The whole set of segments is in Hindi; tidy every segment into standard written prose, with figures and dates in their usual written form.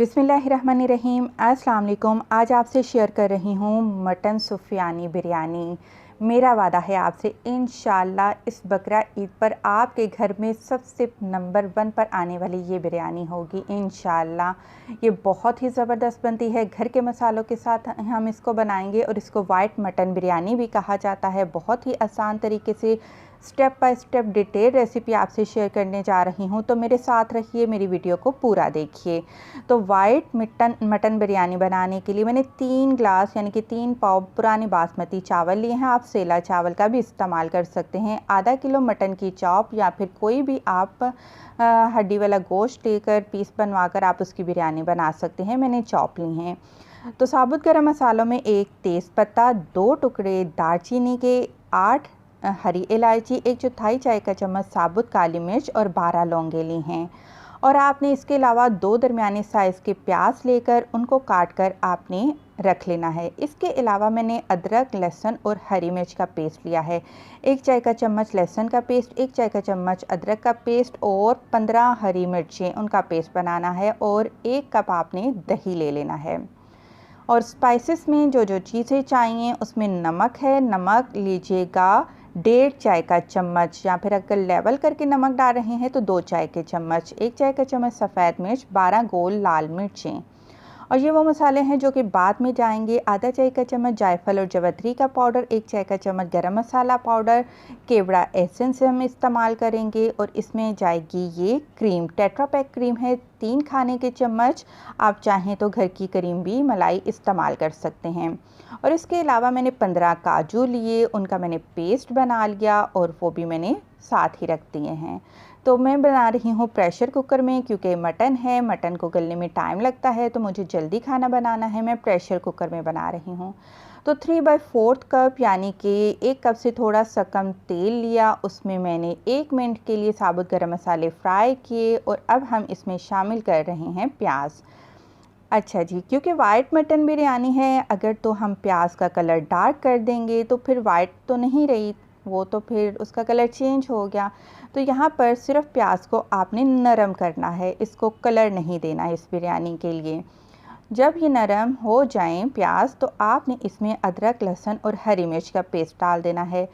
बिस्मिल्लाहिर्रहमानिर्रहीम। अस्सलाम वालेकुम। आज आपसे शेयर कर रही हूँ मटन सुफियानी बिरयानी। मेरा वादा है आपसे, इंशाल्लाह इस बकरा ईद पर आपके घर में सबसे नंबर 1 पर आने वाली ये बिरयानी होगी इंशाल्लाह। ये बहुत ही ज़बरदस्त बनती है। घर के मसालों के साथ हम इसको बनाएंगे और इसको वाइट मटन बिरयानी भी कहा जाता है। बहुत ही आसान तरीके से step by step detail recipe आपसे शेयर करने जा रही हूँ, तो मेरे साथ रहिए, मेरी वीडियो को पूरा देखिए। तो वाइट मटन बिरयानी बनाने के लिए मैंने 3 ग्लास यानी कि 3 पाव पुराने बासमती चावल लिए हैं। आप सेला चावल का भी इस्तेमाल कर सकते हैं। आधा किलो मटन की चॉप या फिर कोई भी आप हड्डी वाला गोश्त लेकर पीस बनवाकर आप उसकी बिरयानी बना सकते हैं। मैंने चॉप ली हैं। तो साबुत गरम मसालों में 1 तेज़पत्ता, 2 टुकड़े दालचीनी के, 8 हरी इलायची, 1/4 चाय का चम्मच साबुत काली मिर्च और 12 लौंगे ली हैं। और आपने इसके अलावा 2 दरमियाने साइज़ के प्याज लेकर उनको काट कर आपने रख लेना है। इसके अलावा मैंने अदरक, लहसुन और हरी मिर्च का पेस्ट लिया है। 1 चाय का चम्मच लहसुन का पेस्ट, 1 चाय का चम्मच अदरक का पेस्ट और 15 हरी मिर्चें, उनका पेस्ट बनाना है। और 1 कप आपने दही ले लेना है। और स्पाइसेस में जो जो चीज़ें चाहिए उसमें नमक है, नमक लीजिएगा 1.5 चाय का चम्मच, या फिर अगर लेवल करके नमक डाल रहे हैं तो 2 चाय के चम्मच, 1 चाय का चम्मच सफ़ेद मिर्च, 12 गोल लाल मिर्चें। और ये वो मसाले हैं जो कि बाद में जाएंगे। आधा चाय का चम्मच जायफल और जवतरी का पाउडर, 1 चाय का चम्मच गरम मसाला पाउडर, केवड़ा एसेंस हम इस्तेमाल करेंगे। और इसमें जाएगी ये क्रीम, टेट्रा पैक क्रीम है 3 खाने के चम्मच। आप चाहें तो घर की क्रीम भी मलाई इस्तेमाल कर सकते हैं। और इसके अलावा मैंने 15 काजू लिए, उनका मैंने पेस्ट बना लिया और वो भी मैंने साथ ही रख दिए हैं। तो मैं बना रही हूँ प्रेशर कुकर में, क्योंकि मटन है, मटन को गलने में टाइम लगता है, तो मुझे जल्दी खाना बनाना है। मैं प्रेशर कुकर में बना रही हूँ। तो 3/4 कप यानी कि 1 कप से थोड़ा सा कम तेल लिया। उसमें मैंने 1 मिनट के लिए साबुत गरम मसाले फ्राई किए और अब हम इसमें शामिल कर रहे हैं प्याज। अच्छा जी, क्योंकि वाइट मटन बिरयानी है, अगर तो हम प्याज का कलर डार्क कर देंगे तो फिर वाइट तो नहीं रही, वो तो फिर उसका कलर चेंज हो गया। तो यहाँ पर सिर्फ प्याज को आपने नरम करना है, इसको कलर नहीं देना है इस बिरयानी के लिए। जब ये नरम हो जाएं प्याज, तो आपने इसमें अदरक, लहसुन और हरी मिर्च का पेस्ट डाल देना है।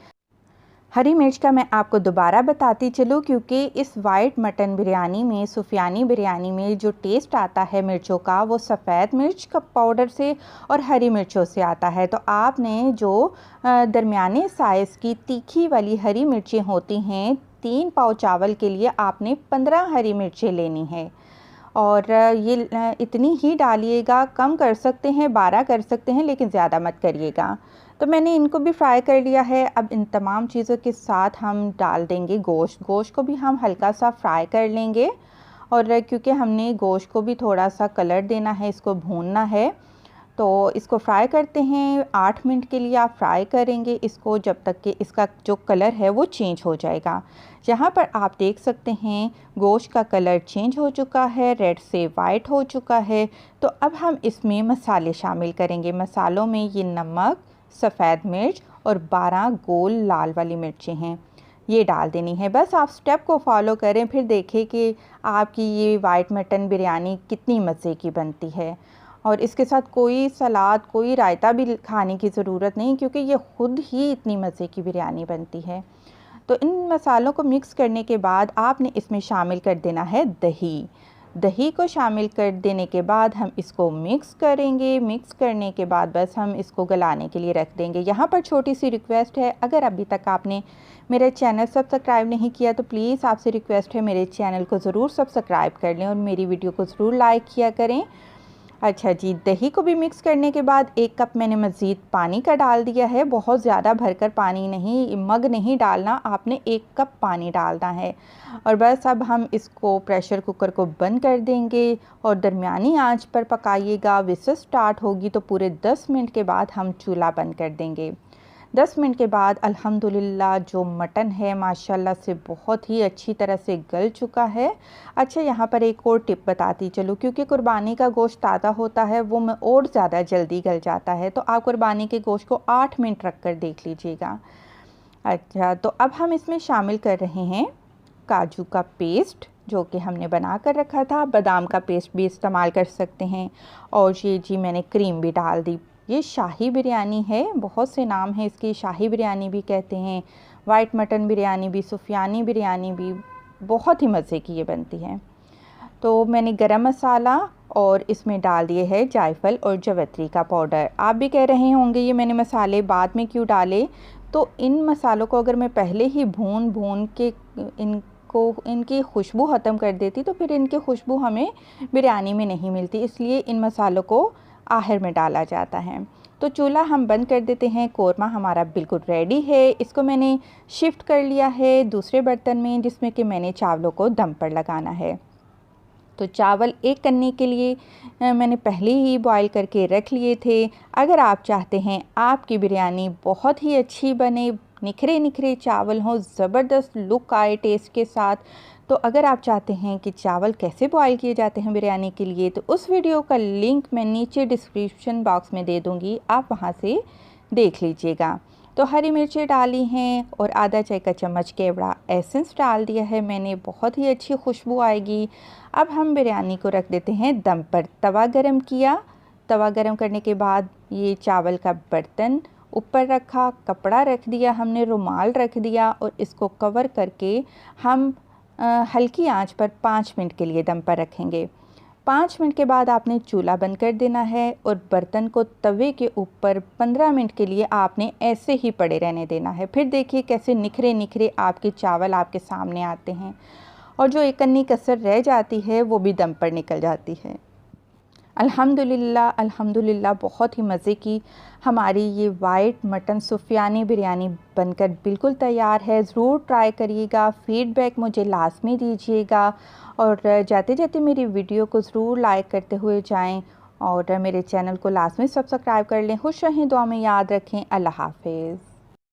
हरी मिर्च का मैं आपको दोबारा बताती चलूँ, क्योंकि इस वाइट मटन बिरयानी में, सुफियानी बिरयानी में जो टेस्ट आता है मिर्चों का, वो सफ़ेद मिर्च का पाउडर से और हरी मिर्चों से आता है। तो आपने जो दरमियाने साइज़ की तीखी वाली हरी मिर्चें होती हैं, 3 पाव चावल के लिए आपने 15 हरी मिर्चें लेनी है। और ये इतनी ही डालिएगा, कम कर सकते हैं, 12 कर सकते हैं, लेकिन ज़्यादा मत करिएगा। तो मैंने इनको भी फ्राई कर लिया है। अब इन तमाम चीज़ों के साथ हम डाल देंगे गोश्त। गोश्त को भी हम हल्का सा फ्राई कर लेंगे, और क्योंकि हमने गोश्त को भी थोड़ा सा कलर देना है, इसको भूनना है, तो इसको फ्राई करते हैं। 8 मिनट के लिए आप फ्राई करेंगे इसको, जब तक कि इसका जो कलर है वो चेंज हो जाएगा। यहाँ पर आप देख सकते हैं गोश्त का कलर चेंज हो चुका है, रेड से वाइट हो चुका है। तो अब हम इसमें मसाले शामिल करेंगे। मसालों में ये नमक, सफ़ेद मिर्च और 12 गोल लाल वाली मिर्चें हैं, ये डाल देनी है। बस आप स्टेप को फॉलो करें, फिर देखें कि आपकी ये वाइट मटन बिरयानी कितनी मज़े की बनती है। और इसके साथ कोई सलाद, कोई रायता भी खाने की ज़रूरत नहीं, क्योंकि ये ख़ुद ही इतनी मज़े की बिरयानी बनती है। तो इन मसालों को मिक्स करने के बाद आपने इसमें शामिल कर देना है दही। दही को शामिल कर देने के बाद हम इसको मिक्स करेंगे। मिक्स करने के बाद बस हम इसको गलाने के लिए रख देंगे। यहाँ पर छोटी सी रिक्वेस्ट है, अगर अभी तक आपने मेरे चैनल सब्सक्राइब नहीं किया तो प्लीज़ आपसे रिक्वेस्ट है, मेरे चैनल को ज़रूर सब्सक्राइब कर लें और मेरी वीडियो को ज़रूर लाइक किया करें। अच्छा जी, दही को भी मिक्स करने के बाद 1 कप मैंने मज़ीद पानी का डाल दिया है। बहुत ज़्यादा भरकर पानी नहीं, मग नहीं डालना, आपने 1 कप पानी डालना है। और बस अब हम इसको प्रेशर कुकर को बंद कर देंगे और दरमियानी आंच पर पकाइएगा। विसल स्टार्ट होगी तो पूरे 10 मिनट के बाद हम चूल्हा बंद कर देंगे। 10 मिनट के बाद अल्हम्दुलिल्लाह जो मटन है माशाल्लाह से बहुत ही अच्छी तरह से गल चुका है। अच्छा, यहाँ पर एक और टिप बताती चलूँ, क्योंकि कुर्बानी का गोश्त ताज़ा होता है, वो में और ज़्यादा जल्दी गल जाता है। तो आप कुर्बानी के गोश्त को 8 मिनट रख कर देख लीजिएगा। अच्छा, तो अब हम इसमें शामिल कर रहे हैं काजू का पेस्ट। जो कि हमने बना कर रखा था। बादाम का पेस्ट भी इस्तेमाल कर सकते हैं। और ये जी मैंने क्रीम भी डाल दी। ये शाही बिरयानी है, बहुत से नाम हैं इसकी, शाही बिरयानी भी कहते हैं, वाइट मटन बिरयानी भी, सुफियानी बिरयानी भी, बहुत ही मज़े की ये बनती है। तो मैंने गरम मसाला और इसमें डाल दिए है जायफल और जवित्री का पाउडर। आप भी कह रहे होंगे ये मैंने मसाले बाद में क्यों डाले, तो इन मसालों को अगर मैं पहले ही भून भून के इनकी खुशबू ख़त्म कर देती तो फिर इनकी खुशबू हमें बिरयानी में नहीं मिलती, इसलिए इन मसालों को आखिर में डाला जाता है। तो चूल्हा हम बंद कर देते हैं। कोरमा हमारा बिल्कुल रेडी है। इसको मैंने शिफ्ट कर लिया है दूसरे बर्तन में, जिसमें कि मैंने चावलों को दम पर लगाना है। तो चावल एक करने के लिए मैंने पहले ही बॉईल करके रख लिए थे। अगर आप चाहते हैं आपकी बिरयानी बहुत ही अच्छी बने, निखरे निखरे चावल हों, ज़बरदस्त लुक आए टेस्ट के साथ, तो अगर आप चाहते हैं कि चावल कैसे बॉईल किए जाते हैं बिरयानी के लिए, तो उस वीडियो का लिंक मैं नीचे डिस्क्रिप्शन बॉक्स में दे दूँगी, आप वहाँ से देख लीजिएगा। तो हरी मिर्चें डाली हैं और आधा चाय का चम्मच केवड़ा एसेंस डाल दिया है मैंने, बहुत ही अच्छी खुशबू आएगी। अब हम बिरयानी को रख देते हैं दम पर। तवा गरम किया, तवा गरम करने के बाद ये चावल का बर्तन ऊपर रखा, कपड़ा रख दिया हमने, रुमाल रख दिया और इसको कवर करके हम हल्की आंच पर 5 मिनट के लिए दम पर रखेंगे। 5 मिनट के बाद आपने चूल्हा बंद कर देना है और बर्तन को तवे के ऊपर 15 मिनट के लिए आपने ऐसे ही पड़े रहने देना है। फिर देखिए कैसे निखरे निखरे आपके चावल आपके सामने आते हैं और जो एक कन्नी कसर रह जाती है वो भी दम पर निकल जाती है। अल्हम्दुलिल्लाह अल्हम्दुलिल्लाह, बहुत ही मज़े की हमारी ये वाइट मटन सुफियानी बिरयानी बनकर बिल्कुल तैयार है। ज़रूर ट्राई करिएगा, फ़ीडबैक मुझे लाज़मी दीजिएगा और जाते जाते मेरी वीडियो को ज़रूर लाइक करते हुए जाएं और मेरे चैनल को लाज़मी सब्सक्राइब कर लें। खुश रहें, दुआ में याद रखें। अल्लाह हाफ़िज़।